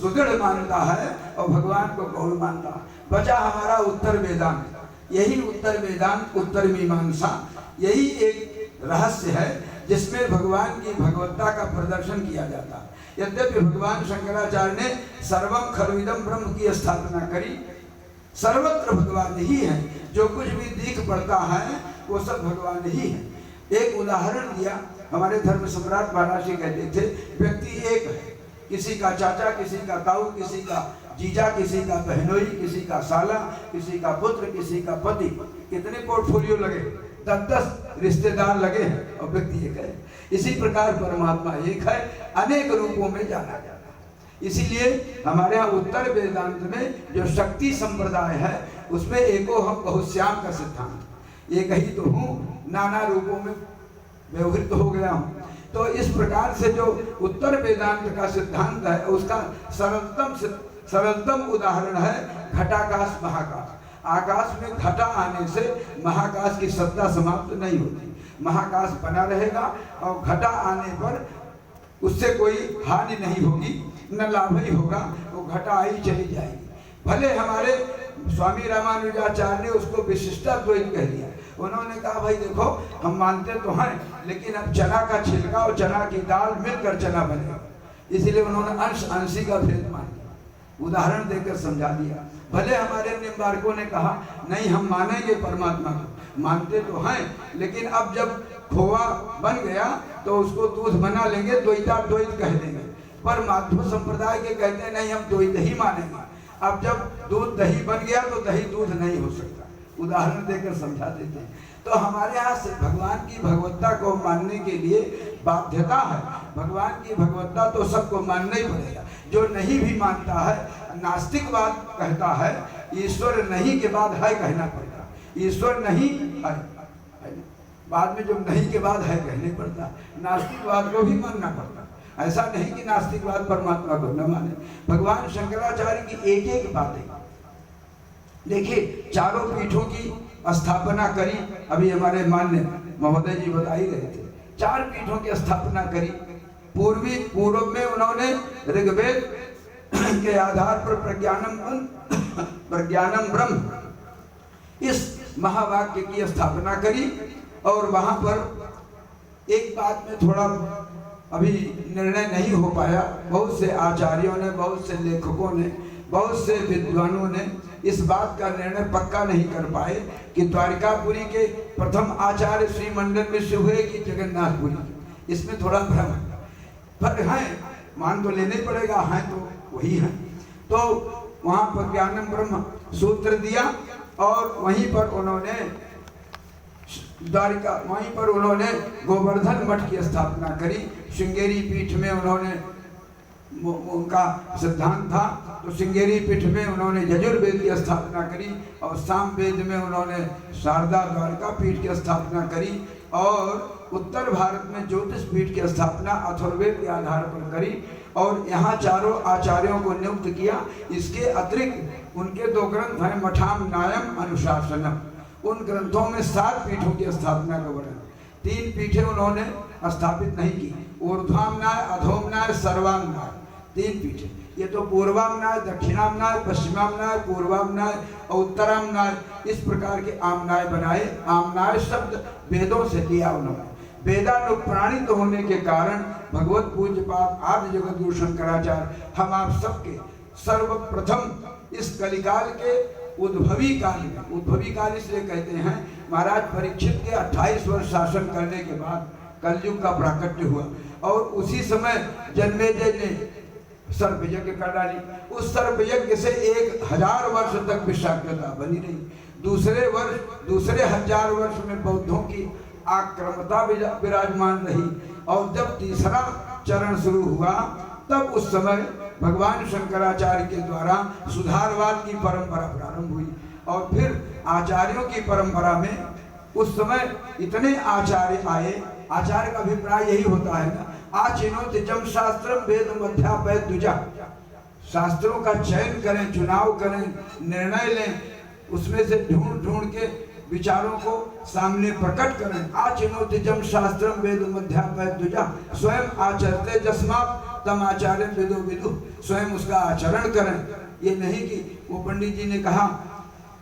सुदृढ़ मानता है और भगवान को गौण मानता है। बचा हमारा उत्तर वेदांत, यही उत्तर वेदांत, उत्तर मीमांसा, यही एक रहस्य है जिसमें भगवान की भगवत्ता का प्रदर्शन किया जाता है। यद्यपि भगवान शंकराचार्य ने सर्वम खलुइदं ब्रह्म की स्थापना करी, सर्वत्र भगवान ही है, जो कुछ भी दिख पड़ता है वो सब भगवान ही है। एक उदाहरण दिया, हमारे धर्म सम्राट महाराज जी कहते थे व्यक्ति एक है, किसी का चाचा, किसी का ताऊ, किसी का जीजा, किसी का बहनोई, किसी का साला, किसी का पुत्र, किसी का पति, कितने पोर्टफोलियो लगे, 10-10 रिश्तेदार लगे हैं और व्यक्ति एक है। इसी प्रकार परमात्मा एक है, अनेक रूपों में जाना जाता है। इसीलिए हमारे यहाँ उत्तर वेदांत में जो शक्ति संप्रदाय है उसमें एको हम बहुश्याम का सिद्धांत, एक ही तो हूँ, नाना रूपों में व्यवहृत हो गया हूँ। तो इस प्रकार से जो उत्तर वेदांत का सिद्धांत है उसका सरलतम उदाहरण है घटाकाश महाकाश। आकाश में घटा आने से महाकाश की सत्ता समाप्त नहीं होती, महाकाश बना रहेगा और घटा आने पर उससे कोई हानि नहीं होगी, न लाभ ही होगा, वो घटा ही चली जाएगी। भले हमारे स्वामी रामानुजाचार्य ने उसको विशिष्टाद्वैत कह दिया। उन्होंने कहा भाई देखो हम मानते तो हैं, लेकिन अब चना का छिलका और चना की दाल मिलकर चना बनेगा, इसीलिए उन्होंने अंश अंशी का भेद मान दिया, उदाहरण देकर समझा दिया। भले हमारे निम्बारकों ने कहा नहीं हम मानेंगे परमात्मा को, मानते तो हैं, लेकिन अब जब खोआ बन गया तो उसको दूध बना लेंगे, द्वैताद्वैत कह देंगे। पर माध्व संप्रदाय के कहते हैं नहीं हम द्वैत ही मानेंगे। अब जब दूध दही बन गया तो दही दूध नहीं हो सकता, उदाहरण देकर समझा देते हैं। तो हमारे यहाँ से भगवान की भगवत्ता को मानने के लिए बाध्यता है, भगवान की भगवत्ता तो सबको मानना ही पड़ेगा। जो नहीं भी मानता है, नास्तिकवाद कहता है ईश्वर नहीं के बाद है कहना पड़ता, ईश्वर नहीं है, बाद में जो नहीं के बाद है कहने पड़ता, नास्तिकवाद को भी मानना पड़ता। ऐसा नहीं कि नास्तिकवाद परमात्मा को न माने। भगवान शंकराचार्य की एक एक बातें देखिए, चारों पीठों की स्थापना करी, अभी हमारे मान्य महोदय जी बता ही रहे थे, 4 पीठों की स्थापना करी। पूर्व में उन्होंने ऋग्वेद के आधार पर प्रज्ञानम ब्रह्म इस महावाक्य की स्थापना करी। और वहां पर एक बात में थोड़ा अभी निर्णय नहीं हो पाया, बहुत से आचार्यों ने, बहुत से लेखकों ने, बहुत से विद्वानों ने इस बात का निर्णय पक्का नहीं कर पाए कि द्वारिकापुरी के प्रथम आचार्य श्री मंडन मिश्र हुए कि जगन्नाथपुरी, इसमें थोड़ा भ्रम है। पर हैं, मान तो लेने पड़ेगा, हैं तो वही हैं। तो वहाँ पर ज्ञानम ब्रह्म सूत्र दिया और वहीं पर उन्होंने वहीं पर उन्होंने गोवर्धन मठ की स्थापना करी। श्रृंगेरी पीठ में उन्होंने उनका सिद्धांत था, तो श्रृंगेरी पीठ में उन्होंने यजुर्वेद की स्थापना करी और सामवेद में उन्होंने शारदा द्वारका पीठ की स्थापना करी और उत्तर भारत में ज्योतिष पीठ की स्थापना अथर्ववेद के आधार पर करी और यहाँ चारों आचार्यों को नियुक्त किया। इसके अतिरिक्त उनके 2 ग्रंथ हैं, मठाम न्यायम अनुशासनम, उन ग्रंथों में 7 पीठों की स्थापना का वर्णन। 3 पीठें उन्होंने स्थापित नहीं की, ऊर्ध्वाम न्याय, अधोम न्याय, सर्वाम न्याय, 3 पीठें। ये तो पूर्वाम न्याय, दक्षिणाम न्याय, पश्चिमाम न्याय, पूर्वाम न्याय और उत्तराम न्याय, इस प्रकार के आम न्याय बनाए। आम न्याय शब्द वेदों से लिया उन्होंने। वेदानुप्राणित होने के कारण भगवत पूज्यपाद आदि जगद्गुरु शंकराचार्य हम आप सबके सर्वप्रथम इस कलिकाल के उद्भवी काल में, उद्भवी काल इसलिए कहते हैं महाराज परीक्षित के 28 वर्ष शासन करने के बाद कलयुग का प्राकट्य हुआ और उसी समय जन्मेजय ने सर्प यज्ञ कर डाली। उस सर्प यज्ञ से 1000 वर्ष तक विषाक्तता बनी रही। दूसरे 1000 वर्ष में बौद्धों की आक्रमता विराजमान रही और जब तीसरा चरण शुरू हुआ तब उस समय भगवान शंकराचार्य के द्वारा सुधारवाद की परंपरा प्रारंभ हुई और फिर आचार्यों की परंपरा में उस समय इतने आचार्य आए। आचार्य का अभिप्राय यही होता है ना, आचिनोति जम शास्त्रम वेद मध्यापय द्विजा, शास्त्रों का चयन करें, चुनाव करें, निर्णय लें, उसमें से ढूंढ के विचारों को सामने प्रकट करें। आचिनोति जम शास्त्रम वेद मध्यापय द्विजा स्वयं आचरते जस्मात् तम आचार्य विदु विदु, स्वयं उसका आचरण करें। ये नहीं कि वो पंडित जी ने कहा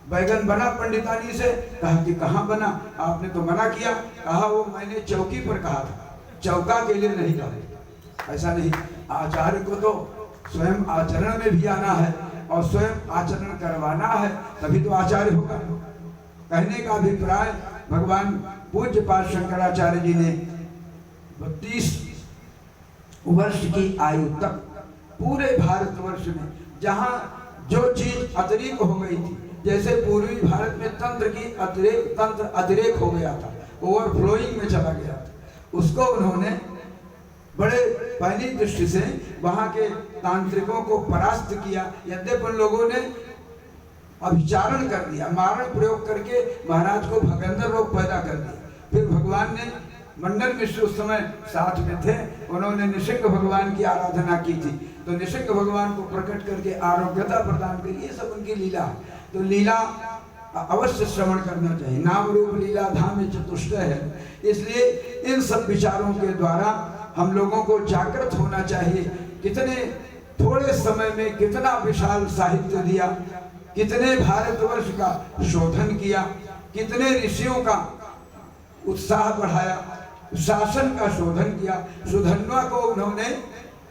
बैगन बना पंडितानी से, कहा कि कहाँ बना, आपने तो मना किया। कहा वो मैंने चौकी पर कहा था, चौका के लिए नहीं कहा। ऐसा नहीं, आचार्य को तो स्वयं आचरण में भी आना है और स्वयं आचरण करवाना है, तभी तो आचार्य होगा। कहने का अभिप्राय, भगवान पूज्य पाद शंकराचार्य जी ने 32 वर्ष की आयु तक पूरे भारतवर्ष में जहाँ जो चीज अतिरिक्त हो गई थी, जैसे पूर्वी भारत में तंत्र अतिरेक हो गया था, ओवरफ्लोइंग में चला गया था, उसको उन्होंने बड़े पहली दृष्टि से वहाँ के तांत्रिकों को परास्त किया। यद्यपि उन लोगों ने अभिचारण कर दिया, मारण प्रयोग करके महाराज को भगंदर रोग पैदा कर दिया। फिर भगवान ने, मंडल मिश्र उस समय साथ में थे, उन्होंने निसिंह भगवान की आराधना की थी, तो निसिंह भगवान को प्रकट करके आरोग्यता प्रदान करी। ये सब उनकी लीला है, तो लीला अवश्य श्रवण करना चाहिए। नाम रूप लीला धाम चतुष्टय है, इसलिए इन सब विचारों के द्वारा हम लोगों को जागृत होना चाहिए। कितने थोड़े समय में कितना विशाल साहित्य दिया, कितने भारतवर्ष का शोधन किया, कितने ऋषियों का उत्साह बढ़ाया, शासन का शोधन किया। सुधन्वा को उन्होंने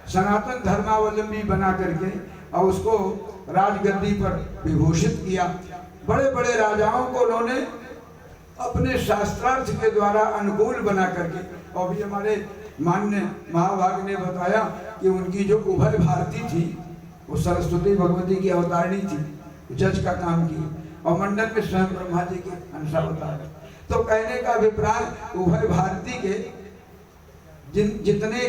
सनातन धर्मावलंबी बना करके और उसको राजगद्दी पर विभूषित किया। बड़े बड़े राजाओं को उन्होंने अपने शास्त्रार्थ के द्वारा अनुकूल बना करके, और भी हमारे मान्य महाभाग ने बताया कि उनकी जो उभय भारती थी वो सरस्वती भगवती की अवतारिणी थी, जज का काम की, और मंडल में स्वयं ब्रह्मा जी के अंशावतार। तो कहने का अभिप्राय, उभय भारती के जितने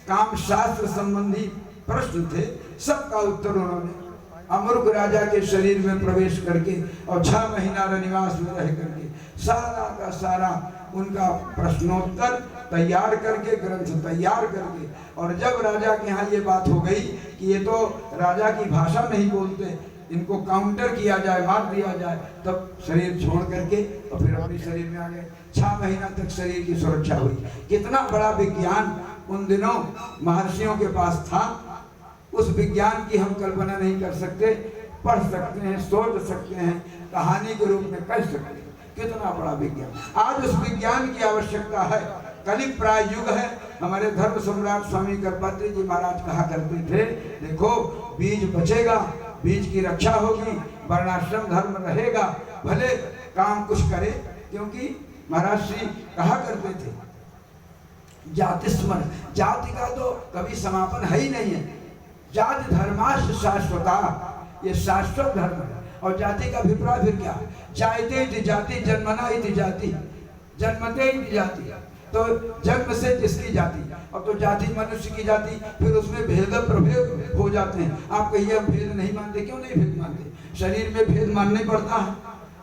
काम शास्त्र संबंधी प्रश्न थे सबका उत्तर उन्होंने अमरुक राजा के शरीर में प्रवेश करके और 6 महीना रनिवास में रह करके सारा का सारा उनका प्रश्नोत्तर तैयार करके, ग्रंथ तैयार करके, और जब राजा के यहाँ ये बात हो गई कि ये तो राजा की भाषा नहीं बोलते, इनको काउंटर किया जाए, मार दिया जाए, तब शरीर छोड़ करके और फिर अपने शरीर में आ गए। 6 महीना तक शरीर की सुरक्षा हुई। कितना बड़ा विज्ञान उन दिनों महर्षियों के पास था, उस विज्ञान की हम कल्पना नहीं कर सकते। पढ़ सकते हैं, सोच सकते हैं, कहानी के रूप में कह सकते हैं, कितना बड़ा विज्ञान। आज उस विज्ञान की आवश्यकता है। कलिक प्राय युग है। हमारे धर्म सम्राट स्वामी करपात्री जी महाराज कहा करते थे, देखो बीज बचेगा, बीज की रक्षा होगी, वर्णाश्रम धर्म रहेगा, भले काम कुछ करे, क्योंकि महाराज श्री कहा करते थे जाति स्मरण, जाति का तो कभी समापन है ही नहीं है। जाति धर्माश शाश्वता, ये शाश्वत धर्म है। और जाति का अभिप्राय फिर क्या? जायते इति जाति, जन्मना इति जाति, जन्मते इति जाति, तो जन्म से जिसकी जाति। अब तो जाति मनुष्य की जाति, फिर उसमें भेद प्रभेद हो जाते हैं। आप कहिए हम भेद नहीं मानते, क्यों नहीं भेद मानते? शरीर में भेद मानना पड़ता है।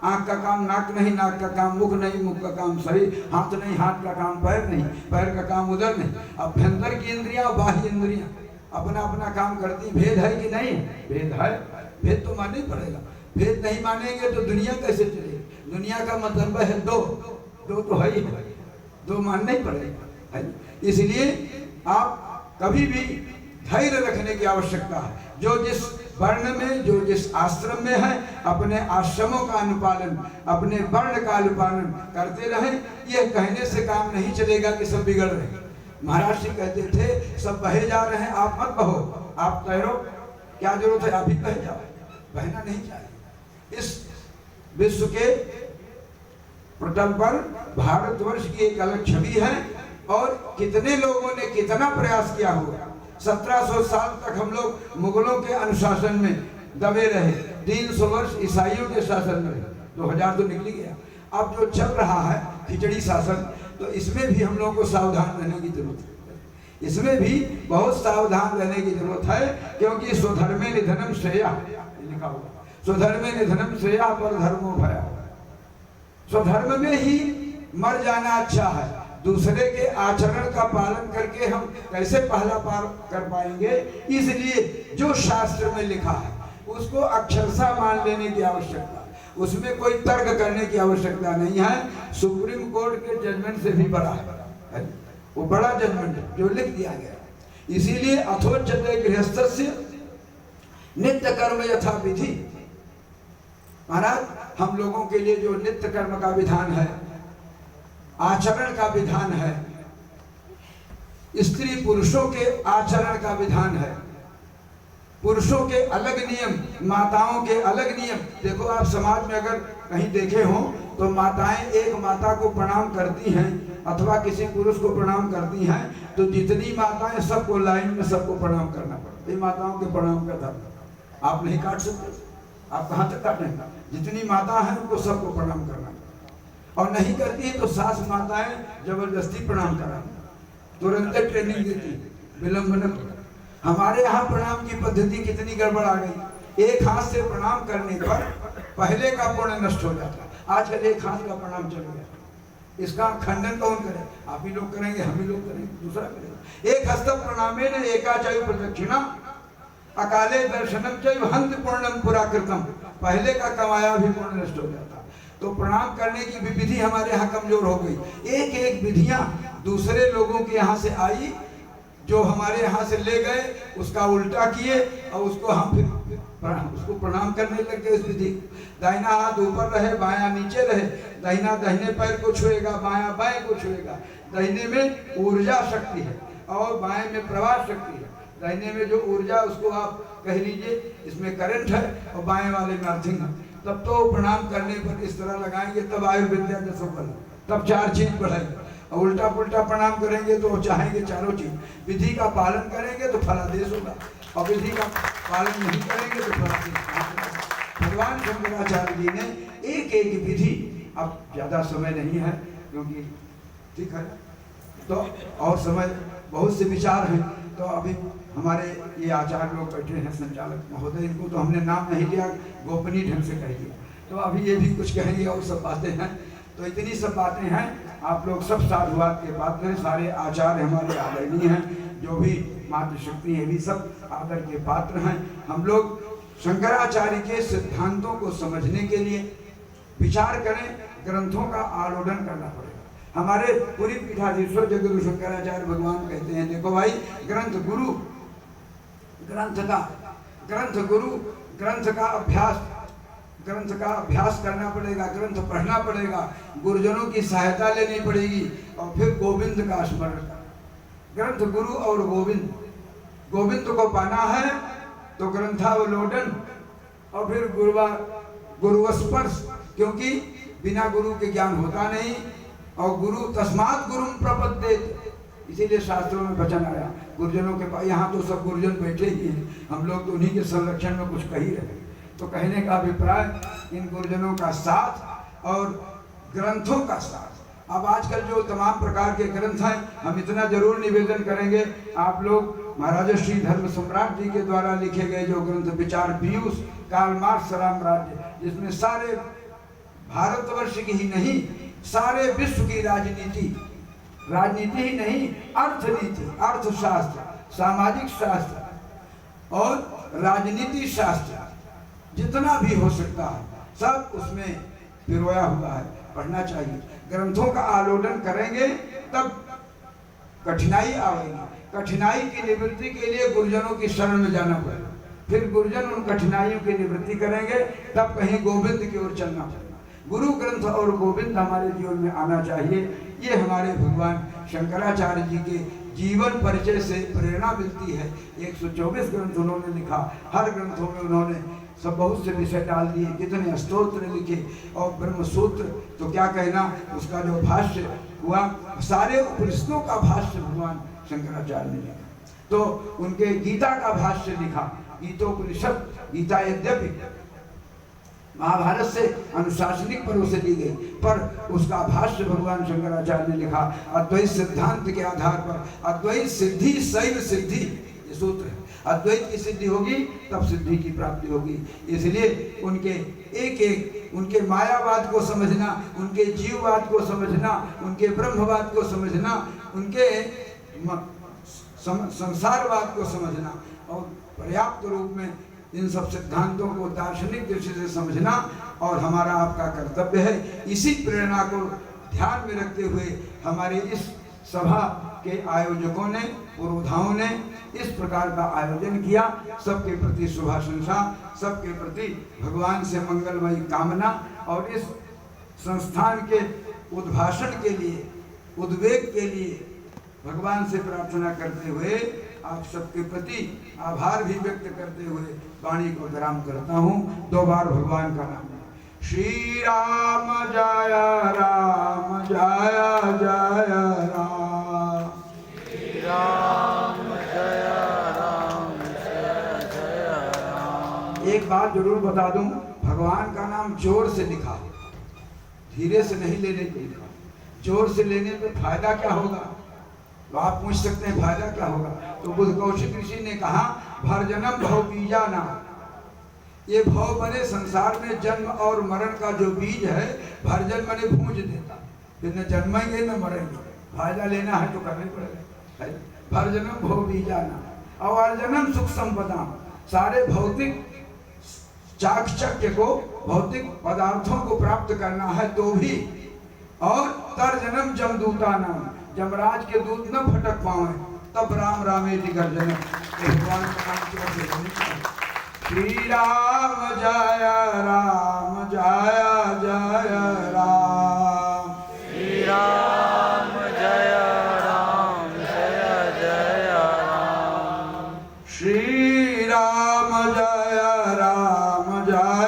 आँख का काम नाक नहीं, नाक का काम मुख नहीं, मुख का काम शरीर, हाथ नहीं, हाथ का काम पैर नहीं, पैर का काम उदर नहीं। अभ्यंतर की इंद्रियां, बाह्य इंद्रियां अपना अपना काम करती। भेद है कि नहीं? भेद है, भेद तो मानना ही पड़ेगा। भेद नहीं मानेंगे तो दुनिया कैसे चलेगी? दुनिया का मतलब है दो, दो तो है ही है, दो मानना ही पड़ेगा। इसलिए आप कभी भी धैर्य रखने की आवश्यकता है। जो जिस वर्ण में, जो जिस आश्रम में है, अपने आश्रमों का अनुपालन, अपने वर्ण का अनुपालन करते रहें। यह कहने से काम नहीं चलेगा कि सब बिगड़ रहे हैं। महाराज जी कहते थे सब बहे जा रहे हैं, आप मत बहो, आप तैरो, क्या जरूरत है, आप ही बह जाओ, बहना नहीं चाहिए। इस विश्व के पटल पर भारतवर्ष की एक अलग छवि है, और कितने लोगों ने कितना प्रयास किया होगा। 1700 साल तक हम लोग मुगलों के अनुशासन में दबे रहे, 300 वर्ष ईसाइयों के शासन में, 2000 तो निकल गया। अब जो चल रहा है खिचड़ी शासन, तो इसमें भी हम लोगों को सावधान रहने की जरूरत है। इसमें भी बहुत सावधान रहने की जरूरत है, क्योंकि स्वधर्मे निधनम श्रेया लिखा हुआ, स्वधर्मे निधनम श्रेया पर धर्मो भया। स्वधर्म में ही मर जाना अच्छा है। दूसरे के आचरण का पालन करके हम कैसे पहला पार कर पाएंगे? इसलिए जो शास्त्र में लिखा है उसको अक्षरशः मान लेने की आवश्यकता, उसमें कोई तर्क करने की आवश्यकता नहीं है। सुप्रीम कोर्ट के जजमेंट से भी बड़ा है वो, बड़ा जजमेंट जो लिख दिया गया। इसीलिए अथोच्यते गृहस्थस्य नित्य कर्म यथा विधि। महाराज, हम लोगों के लिए जो नित्य कर्म का विधान है, आचरण का विधान है, स्त्री पुरुषों के आचरण का विधान है, पुरुषों के अलग नियम, माताओं के अलग नियम। देखो आप समाज में अगर कहीं देखे हो तो माताएं एक माता को प्रणाम करती हैं अथवा किसी पुरुष को प्रणाम करती हैं, तो जितनी माताएं सबको लाइन में सबको प्रणाम करना पड़ता है। माताओं के प्रणाम का धर्म आप नहीं काट सकते, आप कहाँ तक काटेंगे? जितनी माता है उनको सबको प्रणाम करना, और नहीं करती तो सास माताएं जबरदस्ती प्रणाम कराएं, तुरंत ट्रेनिंग देती, विलंब न। हमारे यहाँ प्रणाम की पद्धति कितनी गड़बड़ आ गई। एक हाथ से प्रणाम करने पर पहले का पुण्य नष्ट हो जाता है। आजकल एक हाथ का प्रणाम चल गया, इसका खंडन कौन करे? आप ही लोग करेंगे, हम ही लोग करेंगे, दूसरा करेगा। एक हस्त प्रणामे न एकाचायु प्रदक्षिणा अकाले दर्शनम चैव हंत पूर्णम पुराकृतम। पहले का कमाया भी पुण्य नष्ट हो जाता। तो प्रणाम करने की भी विधि हमारे यहाँ कमजोर हो गई। एक एक विधियां दूसरे लोगों के यहाँ से आई, जो हमारे यहाँ से ले गए उसका उल्टा किए और उसको हम फिर उसको प्रणाम करने लग गए। उस विधि, दाहिना हाथ ऊपर रहे, बायां नीचे रहे, दाहिना दाहिने पैर को छुएगा, बायां बाएं को छुएगा। दाहिने में ऊर्जा शक्ति है और बाएं में प्रवाह शक्ति है। दाहिने में जो ऊर्जा उसको आप कह लीजिए इसमें करंट है और बाएं वाले में अर्थिंग है। तब तो प्रणाम करने पर इस तरह लगाएंगे तब आयुर्विद्या का सफल, तब 4 चीज बढ़ेगी। और उल्टा पुल्टा प्रणाम करेंगे तो चाहेंगे चारों चीज। विधि का पालन करेंगे तो फलादेश होगा, और विधि का पालन नहीं करेंगे तो फलादेश। भगवान शंकराचार्य जी ने एक एक विधि, अब ज्यादा समय नहीं है क्योंकि ठीक है तो और समय बहुत से विचार हैं, तो अभी हमारे ये आचार्य लोग बैठे हैं, संचालक महोदय, इनको तो हमने नाम नहीं लिया, गोपनीय ढंग से कह दिया, तो अभी ये भी कुछ कहेंगे और सब बातें हैं। तो इतनी सब बातें हैं। आप लोग सब साधुवाद के पात्र हैं, सारे आचार्य हमारे आदरणीय हैं, जो भी मातृशक्ति है भी सब आदर के पात्र हैं। हम लोग शंकराचार्य के सिद्धांतों को समझने के लिए विचार करें, ग्रंथों का आलोडन करना पड़ेगा। हमारे पूरी पीठाधीश्वर जगद्गुरु शंकराचार्य भगवान कहते हैं, देखो भाई, ग्रंथ गुरु, ग्रंथ का अभ्यास करना पड़ेगा, ग्रंथ पढ़ना पड़ेगा, गुरुजनों की सहायता लेनी पड़ेगी और फिर गोविंद का स्मरण करना। ग्रंथ गुरु और गोविंद को पाना है तो ग्रंथावलोकन और फिर गुरुस्पर्श, क्योंकि बिना गुरु के ज्ञान होता नहीं। और गुरु तस्मात् गुरुम प्रपद्येत, इसीलिए शास्त्रों में वचन आया गुरुजनों के पास। यहाँ तो सब गुरुजन बैठे ही हैं, हम लोग तो उन्हीं के संरक्षण में कुछ कह ही रहे। तो कहने का अभिप्राय इन गुरुजनों का साथ और ग्रंथों का साथ। अब आजकल जो तमाम प्रकार के ग्रंथ हैं, हम इतना जरूर निवेदन करेंगे, आप लोग महाराज श्री धर्म सम्राट जी के द्वारा लिखे गए जो ग्रंथ विचार पीयूष, कार्ल मार्क्स रामराज्य, जिसमें सारे भारतवर्ष की ही नहीं सारे विश्व की राजनीति ही नहीं, अर्थनीति, अर्थशास्त्र, सामाजिक शास्त्र और राजनीति शास्त्र जितना भी हो सकता है सब उसमें पिरोया हुआ है, पढ़ना चाहिए। ग्रंथों का आलोडन करेंगे तब कठिनाई आएगी, कठिनाई की निवृत्ति के लिए गुरुजनों की शरण में जाना पड़ेगा, फिर गुरुजन उन कठिनाइयों की निवृत्ति करेंगे, तब कहीं गोविंद की ओर चलना पड़ेगा। गुरु ग्रंथ और गोविंद हमारे जीवन में आना चाहिए। ये हमारे भगवान शंकराचार्य जी के जीवन परिचय से प्रेरणा मिलती है। 124 ग्रंथ उन्होंने लिखा, हर ग्रंथों में उन्होंने सब बहुत से विषय डाल दिए, कितने स्तोत्र लिखे और ब्रह्मसूत्र तो क्या कहना, उसका जो भाष्य हुआ, सारे उपनिषदों का भाष्य भगवान शंकराचार्य ने लिखा। तो उनके गीता का भाष्य लिखा, गीतोपनिषद, गीता यद्यपि महाभारत से अनुशासनिक पर्व से ली गई, पर उसका भाष्य भगवान शंकराचार्य ने लिखा। अद्वैत सिद्धांत के आधार पर अद्वैत सिद्धि शैव सिद्धि, ये सूत्र है। अद्वैत की सिद्धि होगी तब सिद्धि की प्राप्ति होगी। इसलिए उनके एक उनके मायावाद को समझना, उनके जीववाद को समझना, उनके ब्रह्मवाद को समझना, उनके संसारवाद को समझना और पर्याप्त रूप में इन सब सिद्धांतों को दार्शनिक दृष्टि से समझना और हमारा आपका कर्तव्य है। इसी प्रेरणा को ध्यान में रखते हुए हमारे इस सभा के आयोजकों ने, पुरोधाओं ने इस प्रकार का आयोजन किया। सबके प्रति शुभाशंसा, सबके प्रति भगवान से मंगलमयी कामना और इस संस्थान के उद्भाषण के लिए, उद्वेग के लिए भगवान से प्रार्थना करते हुए आप सबके प्रति आभार भी व्यक्त करते हुए वाणी को विराम करता हूँ। 2 बार भगवान का नाम। श्री राम जय राम जय जय राम, श्री राम जय राम जय जय राम। एक बात जरूर बता दूं, भगवान का नाम जोर से लिखा, धीरे से नहीं लेने को लिखा। जोर से लेने पे फायदा क्या होगा? तो आप पूछ सकते हैं फायदा क्या होगा? तो बुद्ध कौशिक ऋषि ने कहा भरजनम भव बीजा नाम, ये भव बने संसार में जन्म और मरण का जो बीज है, भरजन बने भूंज देता, फिर न जन्मेंगे न मरेंगे। फायदा लेना है तो करने पड़ेगा। भरजनम भव बीजा नाम और अर्जनम सुख संपदा, सारे भौतिक चाकचक्य को, भौतिक पदार्थों को प्राप्त करना है तो भी, और तर्जनम जमदूता नाम, जमराज के दूत न भटक पाए, तब राम रामेति गर्जनम। भगवान का नाम श्री राम जय राम जय जय राम, श्री राम जय राम जय जय राम, श्री राम जय राम जय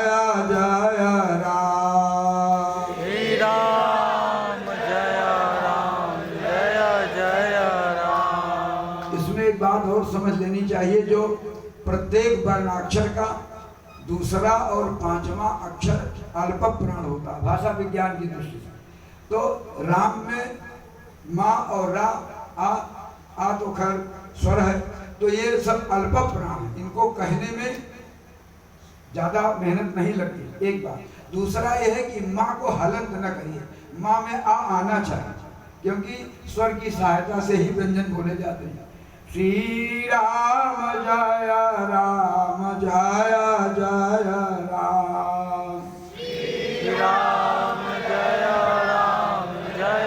जय राम, श्री राम जय राम जय जय राम। इसमें एक बात और समझ लेनी चाहिए, जो प्रत्येक वर्णाक्षर का दूसरा और 5वां अक्षर अल्प प्राण होता है भाषा विज्ञान की दृष्टि से। तो राम में माँ और रा, आ तो खैर स्वर है, तो ये सब अल्प प्राण है, इनको कहने में ज्यादा मेहनत नहीं लगती, एक बात। दूसरा यह है कि माँ को हलंत न करिए, माँ में आ आना चाहिए, क्योंकि स्वर की सहायता से ही व्यंजन बोले जाते हैं। श्री राम जय राम जय जय राम, श्री राम जय राम जय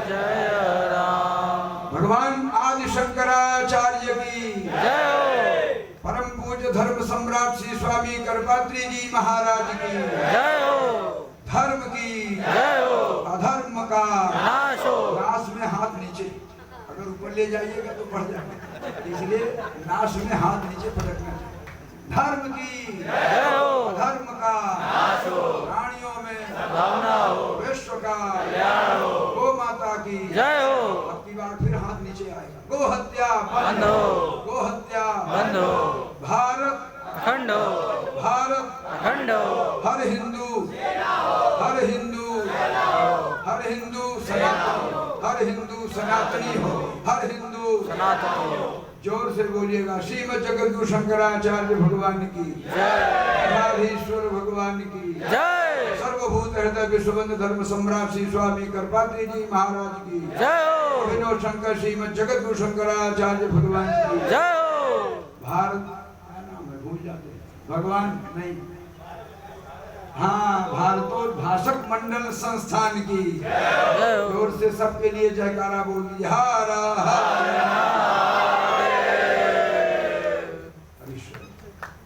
जय राम। भगवान आदि शंकराचार्य की जय हो, परम पूज्य धर्म सम्राट श्री स्वामी करपात्री जी महाराज की जय हो, धर्म की जय हो, अधर्म का नाश हो। नाश में हाथ नीचे, अगर ऊपर ले जाइएगा तो बढ़ जाएगा, इसलिए नाश में हाथ नीचे पटकना चाहिए। धर्म की जय हो, अधर्म का नाश हो, प्राणियों में भावना हो, विश्व का कल्याण हो। गो माता की जय हो, अब की बार फिर हाथ नीचे आएगा। गो हत्या बंद हो, गो हत्या बंद हो, भारत अखंड हो, भारत अखंड हो, हर हिंदू, हर हिंदू, हर हिंदू सनातन, हर हिंदू सनातनी हो, हर हिंदू सनातन हो। जोर से बोलिएगा। श्रीमद जगद्गुरु शंकराचार्य भगवान की जय, राधेश्वर भगवान की जय, सर्वभूत हृदय विश्वबंधु धर्म सम्राट श्री स्वामी करपात्री जी महाराज की जय हो, विनोद शंकर श्रीमद जगद्गुरु शंकराचार्य भगवान की जय हो। भारत क्या नाम है भूल जाते हैं, भगवान नहीं, हाँ, भारतोद्भाषक मंडल संस्थान की जय हो, जोर से सबके लिए जयकारा बोल दीजिए। हर हर